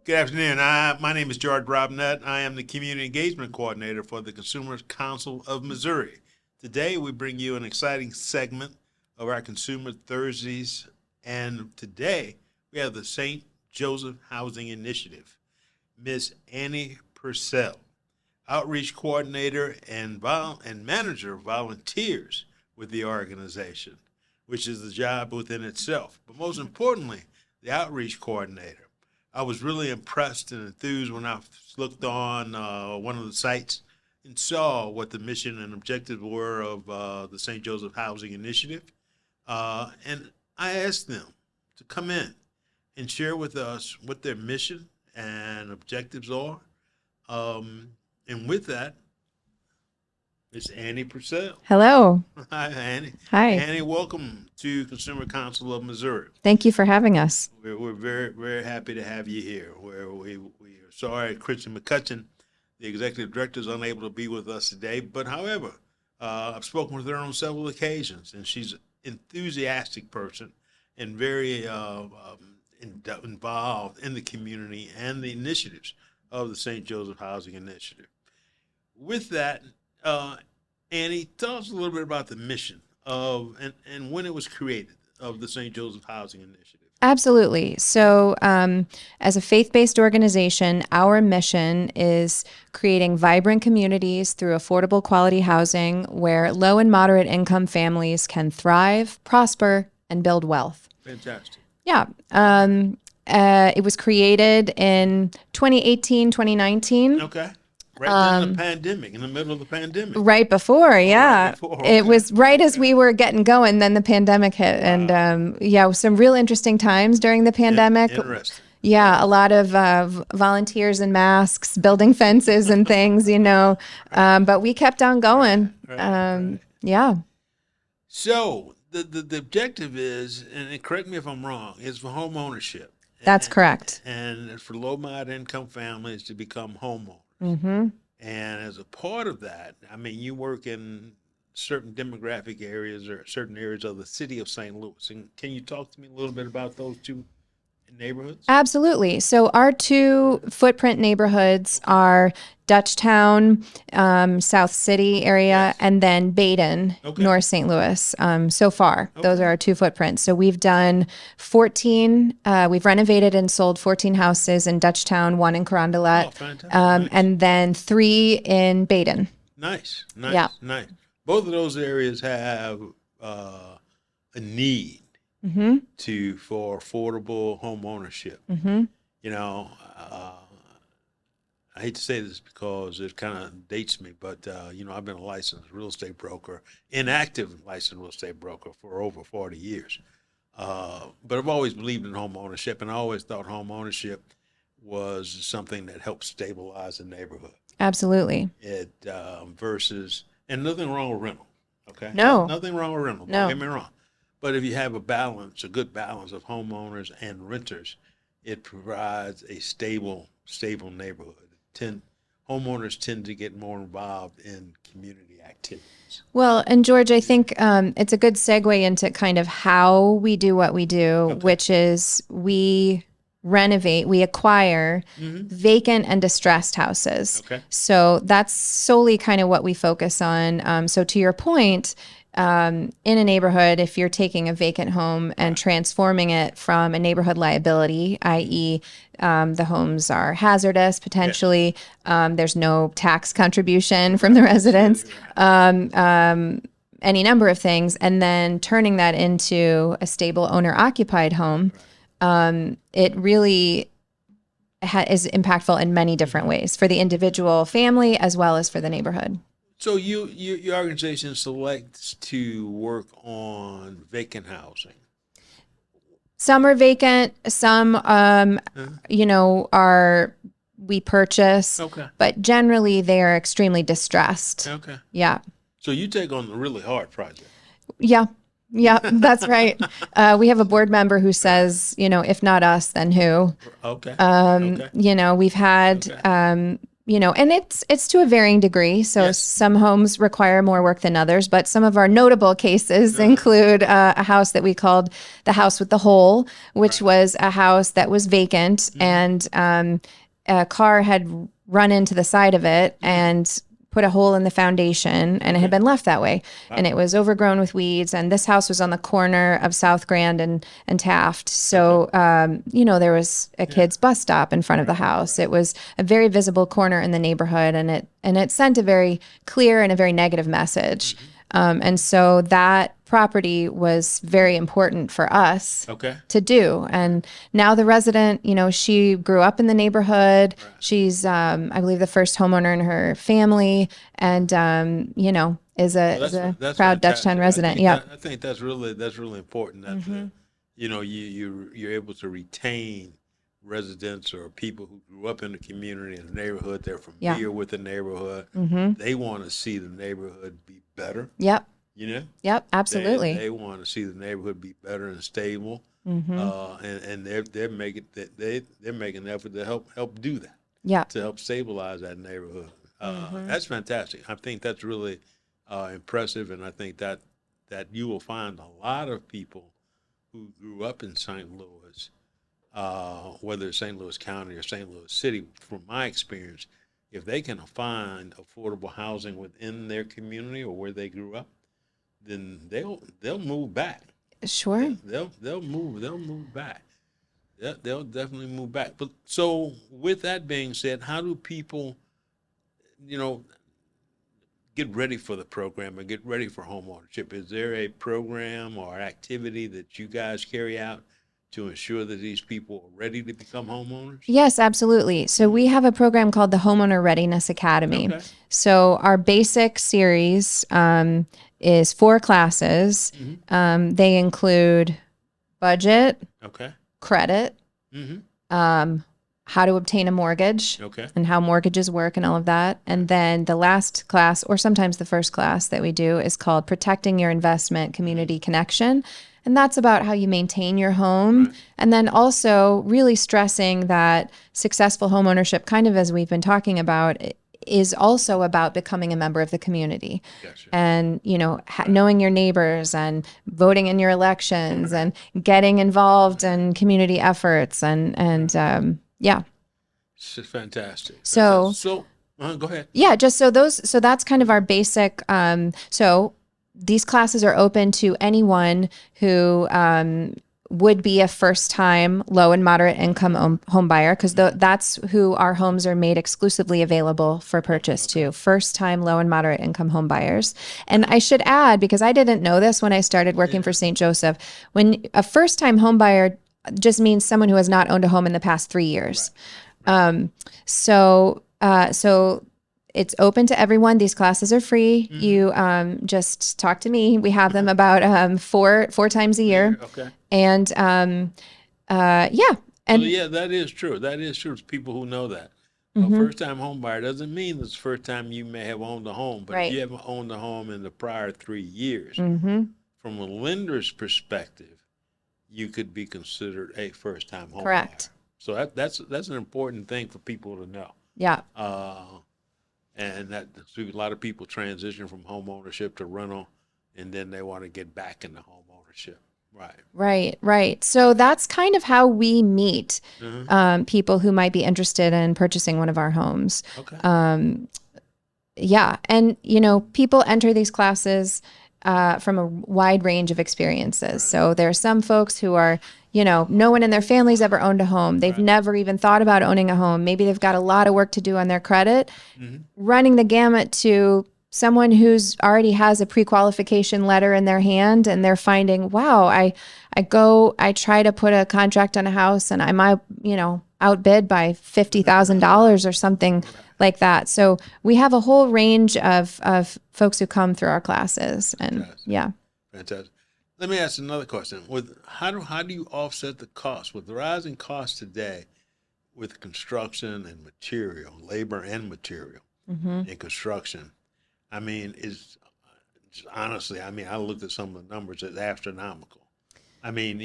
Good afternoon. My name is George Robnett. I am the Community Engagement Coordinator for the Consumer Council of Missouri. Today, we bring you an exciting segment of our Consumer Thursdays, and today we have the St. Joseph Housing Initiative. Ms. Annie Purcell, Outreach Coordinator and Manager of Volunteers with the organization, which is the job within itself. But most importantly, the Outreach Coordinator. I was really impressed and enthused when I looked on one of the sites and saw what the mission and objectives were of the St. Joseph Housing Initiative. And I asked them to come in and share with us what their mission and objectives are. And with that, it's Annie Purcell. Hello. Hi, Annie. Hi. Annie, welcome to Consumer Council of Missouri. Thank you for having us. We're very, very happy to have you here. We are sorry Christian McCutcheon, the executive director, is unable to be with us today. But however, I've spoken with her on several occasions, and she's an enthusiastic person and very involved in the community and the initiatives of the St. Joseph Housing Initiative. With that, Annie, tell us a little bit about the mission of and when it was created of the St. Joseph Housing Initiative. Absolutely. So as a faith-based organization, our mission is creating vibrant communities through affordable quality housing where low and moderate income families can thrive, prosper, and build wealth. Fantastic. Yeah. It was created in 2018, 2019. Okay. Right in the pandemic, in the middle of the pandemic. Right before, yeah. Right before, okay. It was right as we were getting going, then the pandemic hit. And some real interesting times during the pandemic. Interesting. Yeah, a lot of volunteers in masks, building fences and things, but we kept on going. Right. Yeah. So the objective is, and correct me if I'm wrong, is for home ownership. That's correct. And for low moderate income families to become homeowners. Mm-hmm. And as a part of that, I mean, you work in certain demographic areas or certain areas of the city of St. Louis. And can you talk to me a little bit about those two neighborhoods? Absolutely. So our two footprint neighborhoods are Dutchtown, South City area, and then Baden, North St. Louis. So far, those are our two footprints. So we've done 14, we've renovated and sold 14 houses in Dutchtown, one in Carondelet, Fantastic. and then 3 in Baden. Nice. Yeah. Nice. Both of those areas have a need Mm-hmm. for affordable home ownership. Mm-hmm. I hate to say this because it kind of dates me, but I've been a licensed real estate broker, inactive licensed real estate broker for over 40 years. But I've always believed in home ownership, and I always thought home ownership was something that helps stabilize the neighborhood. Absolutely. It versus, and nothing wrong with rental. Okay. No. Nothing wrong with rental. No. Don't get me wrong. But if you have a good balance of homeowners and renters, it provides a stable neighborhood. Homeowners tend to get more involved in community activities. Well, and George, I think it's a good segue into kind of how we do what we do, which is we renovate, we acquire vacant and distressed houses. Okay. So that's solely kind of what we focus on. So to your point, in a neighborhood, if you're taking a vacant home and transforming it from a neighborhood liability, i.e., the homes are hazardous potentially, there's no tax contribution from the residents, any number of things, and then turning that into a stable owner-occupied home, it really is impactful in many different ways for the individual family as well as for the neighborhood. So your organization selects to work on vacant housing. Some are vacant, some we purchase, but generally they are extremely distressed. Okay. Yeah. So you take on the really hard project. Yeah, that's right. We have a board member who says, if not us, then who? Okay. We've had and it's to a varying degree. So Yes. some homes require more work than others, but some of our notable cases include a house that we called the house with the hole, which was a house that was vacant, and a car had run into the side of it and put a hole in the foundation, and it had been left that way. And it was overgrown with weeds. And this house was on the corner of South Grand and Taft. So, there was a kid's bus stop in front of the house. It was a very visible corner in the neighborhood, and it sent a very clear and a very negative message. And so that property was very important for us to do. And now the resident, she grew up in the neighborhood. She's, I believe, the first homeowner in her family, and, is a proud Dutchtown resident. I think that's really important that, you're able to retain residents or people who grew up in the community and the neighborhood. They're familiar with the neighborhood. They want to see the neighborhood be better. Yep. Yep, absolutely. They want to see the neighborhood be better and stable, and they're making an effort to help do that. Yeah, to help stabilize that neighborhood. That's fantastic. I think that's really impressive, and I think that you will find a lot of people who grew up in St. Louis, whether it's St. Louis County or St. Louis City. From my experience, if they can find affordable housing within their community or where they grew up, then they'll move back. Sure. They'll move back. They'll definitely move back. But so with that being said, how do people, get ready for the program and get ready for homeownership? Is there a program or activity that you guys carry out to ensure that these people are ready to become homeowners? Yes, absolutely. So we have a program called the Homeowner Readiness Academy. Okay. So our basic series is 4 classes. They include budget, credit, how to obtain a mortgage, and how mortgages work and all of that. And then the last class, or sometimes the first class that we do, is called Protecting Your Investment Community Connection. And that's about how you maintain your home. And then also really stressing that successful homeownership, kind of as we've been talking about, is also about becoming a member of the community. Gotcha. And, knowing your neighbors and voting in your elections and getting involved in community efforts and yeah. It's fantastic. So go ahead. Yeah, so that's kind of our basic, so these classes are open to anyone who would be a first-time low and moderate income home buyer, because that's who our homes are made exclusively available for purchase to, first-time low and moderate income home buyers. And I should add, because I didn't know this when I started working for St. Joseph, when a first-time home buyer just means someone who has not owned a home in the past 3 years. So it's open to everyone. These classes are free. You just talk to me. We have them about four times a year. And And that is true. That is true. It's people who know that. A first-time home buyer doesn't mean it's the first time you may have owned a home, but if you haven't owned a home in the prior 3 years, from a lender's perspective, you could be considered a first-time home buyer. So that's an important thing for people to know. Yeah. And that a lot of people transition from home ownership to rental, and then they want to get back into home ownership. Right. So that's kind of how we meet people who might be interested in purchasing one of our homes. Yeah. And, people enter these classes from a wide range of experiences. So there are some folks who are, no one in their family's ever owned a home. They've never even thought about owning a home. Maybe they've got a lot of work to do on their credit. Running the gamut to someone who's already has a pre-qualification letter in their hand, and they're finding, wow, I try to put a contract on a house and I'm outbid by $50,000 or something like that. So we have a whole range of folks who come through our classes, and Fantastic. Let me ask another question. How do you offset the cost with the rising costs today with construction and material, labor and material in construction? I mean, honestly, I looked at some of the numbers, it's astronomical. I mean,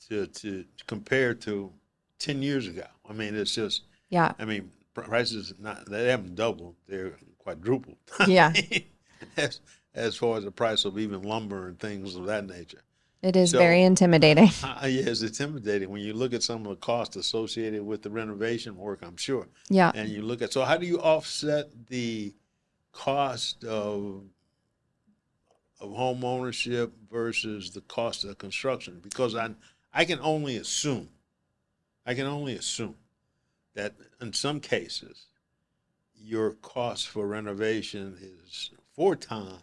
to compare to 10 years ago, I mean, it's just, prices they haven't doubled; they're quadrupled. Yeah. as far as the price of even lumber and things of that nature. It is So, very intimidating. Yeah, it's intimidating when you look at some of the costs associated with the renovation work, I'm sure. Yeah. And you look at, so how do you offset the cost of home ownership versus the cost of construction? Because I can only assume that in some cases, your cost for renovation is 4 times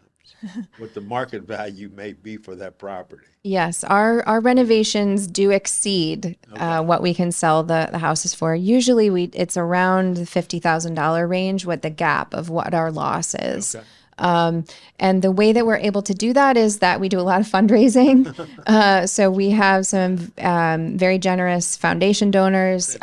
what the market value may be for that property. Yes, our renovations do exceed what we can sell the houses for. Usually it's around the $50,000 range, what the gap of what our loss is. Okay. And the way that we're able to do that is that we do a lot of fundraising. So we have some very generous foundation donors,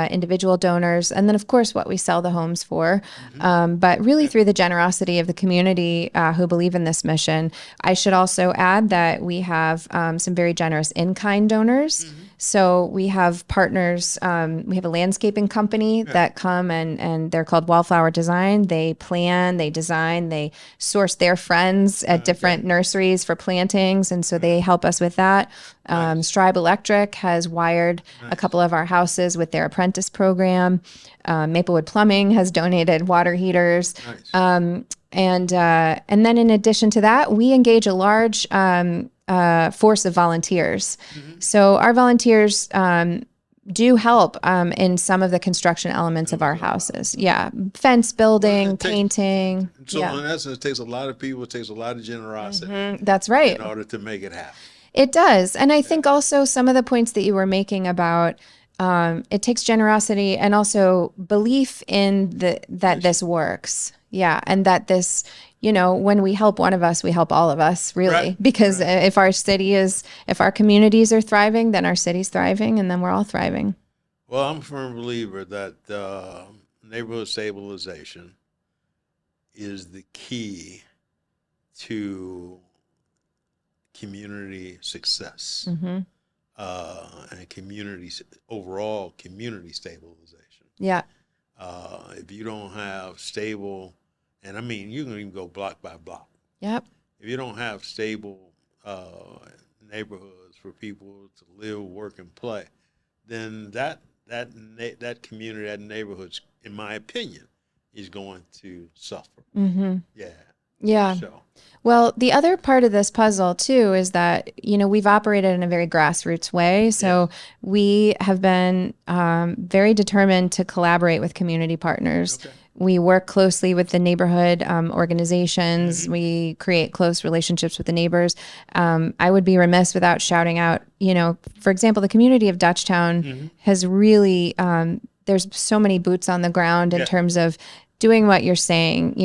individual donors, and then of course what we sell the homes for. But really through the generosity of the community who believe in this mission. I should also add that we have some very generous in-kind donors. So we have partners, we have a landscaping company that come and they're called Wallflower Design. They plan, they design, they source their friends at different nurseries for plantings. And so they help us with that. Stribe Electric has wired a couple of our houses with their apprentice program. Maplewood Plumbing has donated water heaters. And then in addition to that, we engage a large force of volunteers. So our volunteers do help in some of the construction elements of our houses. Yeah, fence building, painting. So in essence, it takes a lot of people, it takes a lot of generosity. That's right. In order to make it happen. It does. And I think also some of the points that you were making about it takes generosity and also belief in that this works. Yeah. And that this, when we help one of us, we help all of us, really. Right. Because if our communities are thriving, then our city's thriving, and then we're all thriving. Well, I'm a firm believer that neighborhood stabilization is the key to community success and overall community stabilization. Yeah. If you don't have stable, and I mean, you can even go block by block. Yep. If you don't have stable neighborhoods for people to live, work, and play, then that community, that neighborhood, in my opinion, is going to suffer. Yeah. Yeah. So. Well, the other part of this puzzle too is that, we've operated in a very grassroots way. So we have been very determined to collaborate with community partners. Okay. We work closely with the neighborhood organizations. We create close relationships with the neighbors. I would be remiss without shouting out, for example, the community of Dutchtown has really, there's so many boots on the ground in terms of doing what you're saying,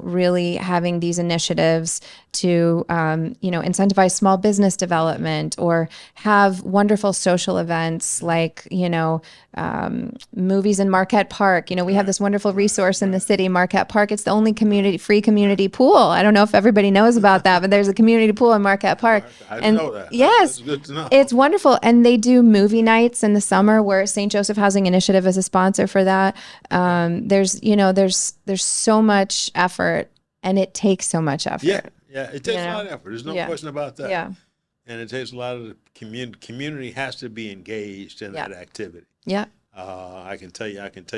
really having these initiatives to, incentivize small business development or have wonderful social events like, movies in Marquette Park. We have this wonderful resource in the city, Marquette Park. It's the only free community pool. I don't know if everybody knows about that, but there's a community pool in Marquette Park. I didn't know that. Yes, that's good to know. It's wonderful. And they do movie nights in the summer where St. Joseph Housing Initiative is a sponsor for that. There's so much effort, and it takes so much effort. Yeah, it takes a lot of effort. There's no question about that. Yeah. And it takes a lot of the community has to be engaged in that activity. Yeah. I can tell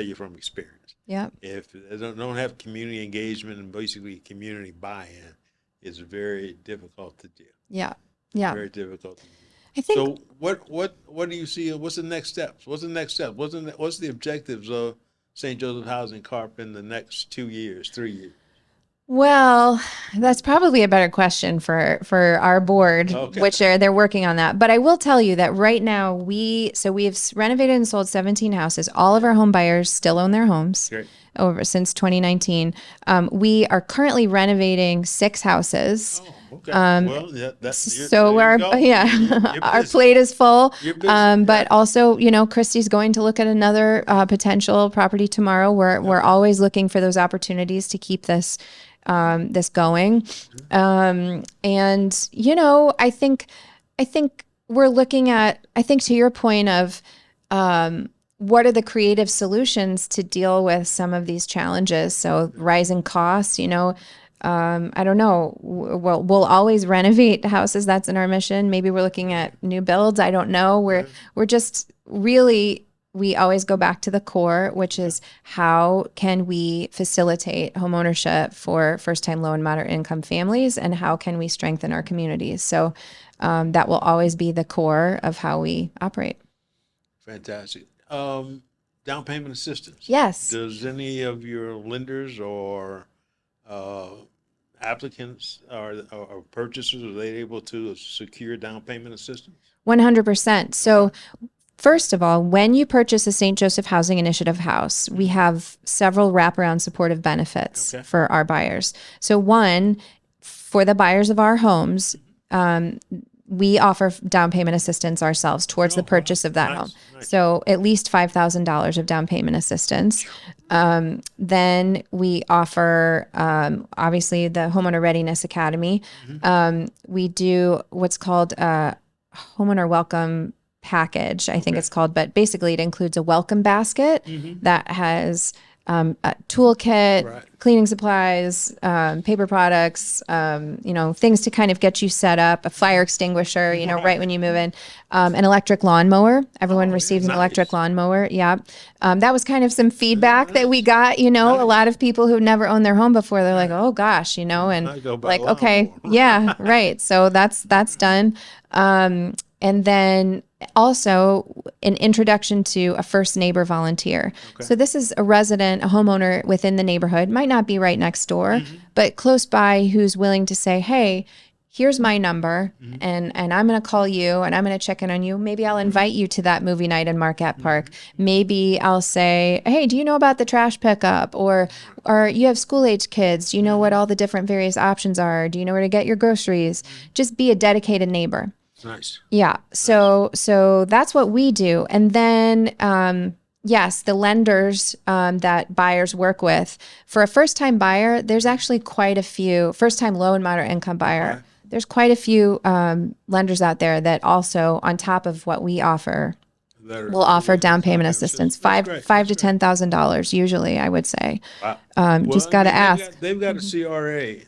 you from experience. Yeah. If they don't have community engagement and basically community buy-in, it's very difficult to do. Yeah. Yeah. Very difficult to do. I think. So what do you see? What's the next steps? What's the objectives of St. Joseph Housing Corp in the next 2 years, 3 years? Well, that's probably a better question for our board, which they're working on that. But I will tell you that right now we've renovated and sold 17 houses. All of our home buyers still own their homes. Great. Over since 2019. We are currently renovating 6 houses. Oh, okay. Well, so our plate is full. But also, Christy's going to look at another potential property tomorrow. We're always looking for those opportunities to keep this going. And I think we're looking at, I think to your point of, what are the creative solutions to deal with some of these challenges? So rising costs, I don't know. We'll always renovate houses. That's in our mission. Maybe we're looking at new builds. I don't know. We're just really, we always go back to the core, which is how can we facilitate homeownership for first-time low and moderate income families, and how can we strengthen our communities? So that will always be the core of how we operate. Fantastic. Down payment assistance. Yes. Does any of your lenders or applicants or purchasers, are they able to secure down payment assistance? 100%. So first of all, when you purchase a St. Joseph Housing Initiative house, we have several wraparound supportive benefits for our buyers. So one, for the buyers of our homes, we offer down payment assistance ourselves towards the purchase of that home. Nice. So at least $5,000 of down payment assistance. Then we offer, obviously, the Homeowner Readiness Academy. We do what's called a homeowner welcome package, I think it's called, but basically it includes a welcome basket that has a toolkit, cleaning supplies, paper products, things to kind of get you set up, a fire extinguisher, right when you move in, an electric lawnmower. Everyone receives an electric lawnmower. Yeah. That was kind of some feedback that we got, a lot of people who've never owned their home before, they're like, oh gosh, and like, okay, yeah, right. So that's done. And then also an introduction to a first neighbor volunteer. So this is a resident, a homeowner within the neighborhood, might not be right next door, but close by, who's willing to say, hey, here's my number, and I'm going to call you, and I'm going to check in on you. Maybe I'll invite you to that movie night in Marquette Park. Maybe I'll say, hey, do you know about the trash pickup? Or you have school-age kids. Do you know what all the different various options are? Do you know where to get your groceries? Just be a dedicated neighbor. Nice. Yeah. So that's what we do. And then, yes, the lenders that buyers work with. For a first-time buyer, there's actually quite a few, first-time low and moderate income buyer. There's quite a few lenders out there that also, on top of what we offer, will offer down payment assistance, $5,000 to $10,000 usually, I would say. Wow. Just got to ask. They've got a CRA.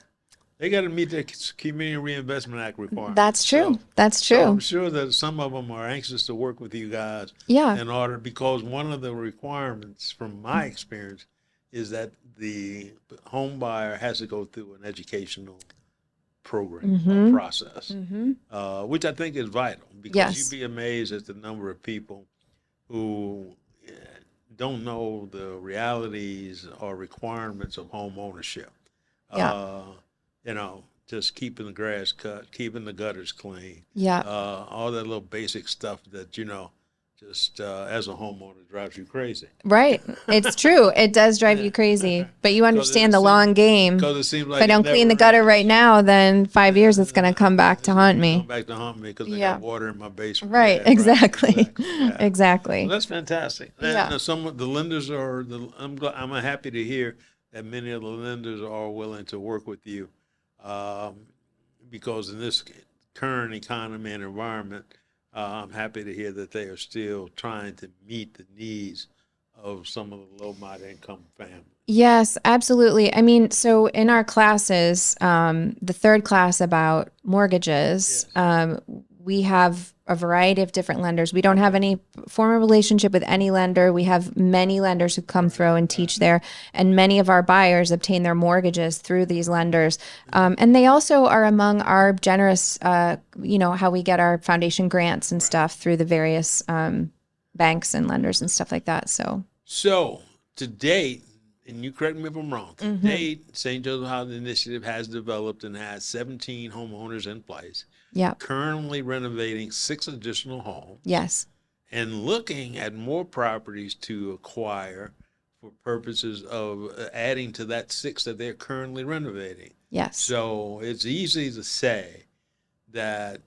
They got to meet the Community Reinvestment Act requirements. That's true. That's true. So I'm sure that some of them are anxious to work with you guys. Yeah. In order, because one of the requirements, from my experience, is that the home buyer has to go through an educational program or process, which I think is vital, because you'd be amazed at the number of people who don't know the realities or requirements of home ownership. Just keeping the grass cut, keeping the gutters clean. Yeah. All that little basic stuff that, just as a homeowner drives you crazy. Right. It's true. It does drive you crazy. But you understand the long game. Because it seems like if I don't clean the gutter right now, then 5 years it's going to come back to haunt me. Come back to haunt me because I got water in my basement. Right. Exactly. Exactly. Well, that's fantastic. And some of the lenders I'm happy to hear that many of the lenders are willing to work with you. Because in this current economy and environment, I'm happy to hear that they are still trying to meet the needs of some of the low moderate income families. Yes, absolutely. I mean, so in our classes, the third class about mortgages, we have a variety of different lenders. We don't have any formal relationship with any lender. We have many lenders who come through and teach there, and many of our buyers obtain their mortgages through these lenders. And they also are among our generous, how we get our foundation grants and stuff through the various banks and lenders and stuff like that. So to date, and you correct me if I'm wrong, to date, St. Joseph Housing Initiative has developed and has 17 homeowners in place. Yeah. Currently renovating 6 additional homes. Yes. And looking at more properties to acquire for purposes of adding to that 6 that they're currently renovating. Yes. So it's easy to say that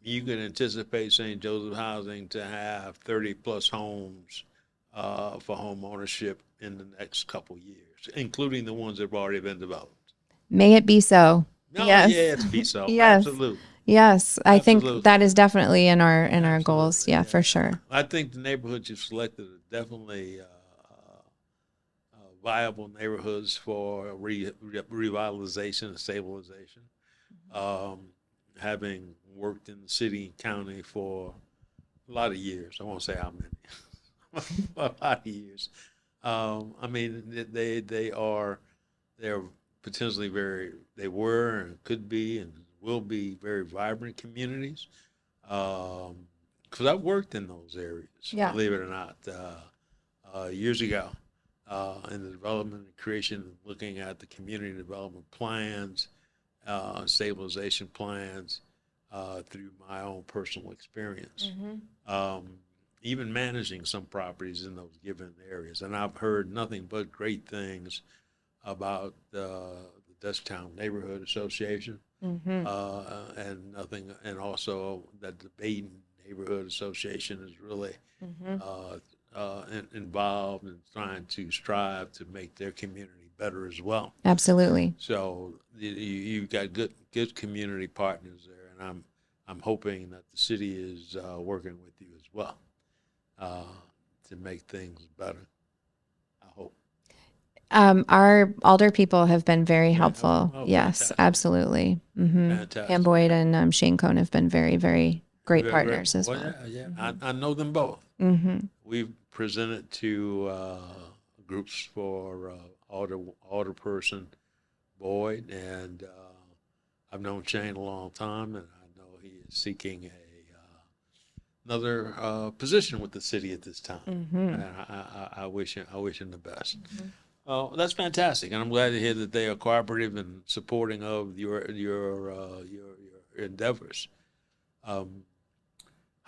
you can anticipate St. Joseph Housing to have 30 plus homes for home ownership in the next couple years, including the ones that have already been developed. May it be so. No, yes. Yeah, it's be so. Yes. Absolutely. Yes, I Absolutely. think that is definitely in our Absolutely, goals. Yeah, for sure. I think the neighborhoods you've selected are definitely viable neighborhoods for revitalization and stabilization. Um, Having worked in the city and county for a lot of years, I won't say how many, a lot of years. I mean, they're potentially they were and could be and will be very vibrant communities. Because I've worked in those areas, Yeah. believe it or not, years ago, in the development and creation, looking at the community development plans, stabilization plans, through my own personal experience. Um, Even managing some properties in those given areas. And I've heard nothing but great things about the Dutchtown Neighborhood Association, and also that the Baden Neighborhood Association is really involved in trying to strive to make their community better as well. Absolutely. So you've got good community partners there, and I'm hoping that the city is working with you as well to make things better. I hope. Our alder people have been very helpful. Oh, Yes, fantastic. absolutely. Fantastic. Pam Boyd and Shane Cohn have been very, very great Very, partners as well. well. Yeah. I know them both. We've presented to groups for alderperson Boyd, and I've known Shane a long time, and I know he is seeking another position with the city at this time. And I wish him the best. Oh, that's fantastic, and I'm glad to hear that they are cooperative and supporting of your endeavors. How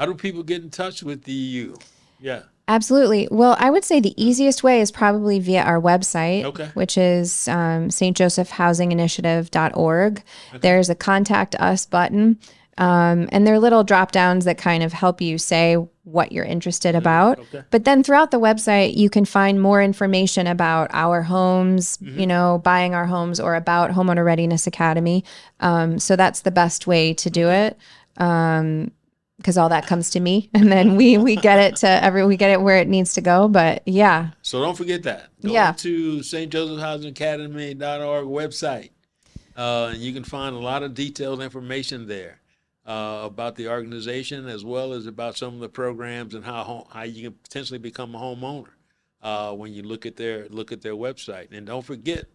do people get in touch with you? Yeah. Absolutely. Well, I would say the easiest way is probably via our website, Okay. which is stjosephhousinginitiative.org. There's a contact us button. And there are little drop downs that kind of help you say what you're interested about. Okay. But then throughout the website, you can find more information about our homes, buying our homes, or about Homeowner Readiness Academy. So that's the best way to do it. Because all that comes to me, and then we get it we get it where it needs to go. But yeah. So don't forget that. Go to stjosephhousingacademy.org website, and you can find a lot of detailed information there about the organization, as well as about some of the programs and how you can potentially become a homeowner when you look at their website. And don't forget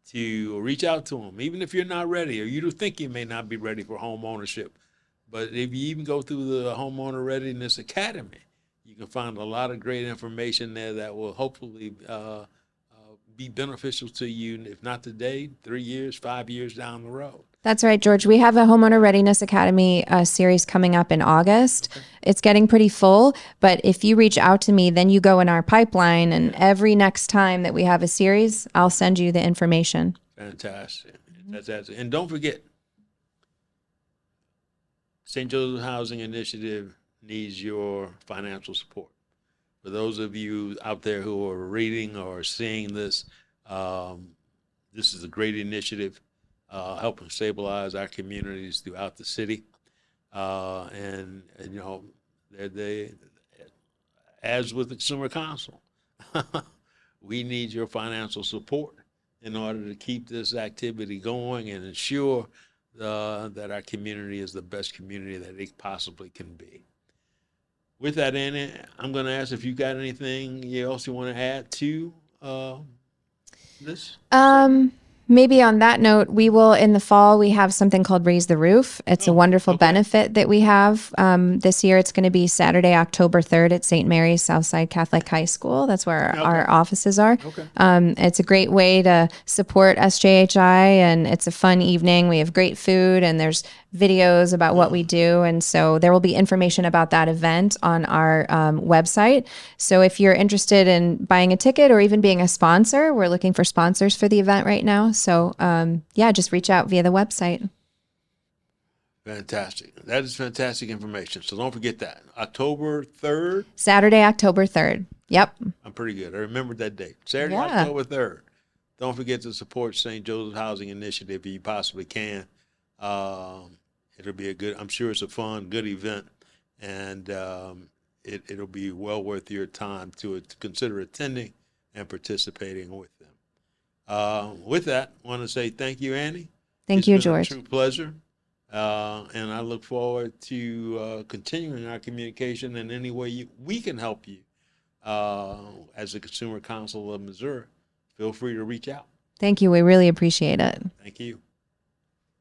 to reach out to them, even if you're not ready or you think you may not be ready for home ownership. But if you even go through the Homeowner Readiness Academy, you can find a lot of great information there that will hopefully be beneficial to you, if not today, 3 years, 5 years down the road. That's right, George. We have a Homeowner Readiness Academy series coming up in August. Okay. It's getting pretty full, but if you reach out to me, then you go in our pipeline, and every next time that we have a series, I'll send you the information. Fantastic. And don't forget, St. Joseph Housing Initiative needs your financial support. For those of you out there who are reading or seeing this, this is a great initiative helping stabilize our communities throughout the city. And they, as with the Consumer Council, we need your financial support in order to keep this activity going and ensure that our community is the best community that it possibly can be. With that, Annie, I'm going to ask if you got anything else you want to add to this? Maybe on that note, we will, in the fall, we have something called Raise the Roof. It's a wonderful benefit that we have. This year, it's going to be Saturday, October 3rd at St. Mary's Southside Catholic High School. That's where our offices are. It's a great way to support SJHI, and it's a fun evening. We have great food, and there's videos about what we do. And so there will be information about that event on our website. So if you're interested in buying a ticket or even being a sponsor, we're looking for sponsors for the event right now. So just reach out via the website. Fantastic. That is fantastic information. So don't forget that. October 3rd? Saturday, October 3rd. Yep. I'm pretty good. I remembered that date. Saturday, October 3rd. Don't forget to support St. Joseph Housing Initiative if you possibly can. It'll be a good, I'm sure it's a fun, good event, and it'll be well worth your time to consider attending and participating with them. With that, I want to say thank you, Annie. Thank you, It's been a George. true pleasure, and I look forward to continuing our communication in any way we can help you as the Consumer Council of Missouri. Feel free to reach out. Thank you. We really appreciate it. Thank you.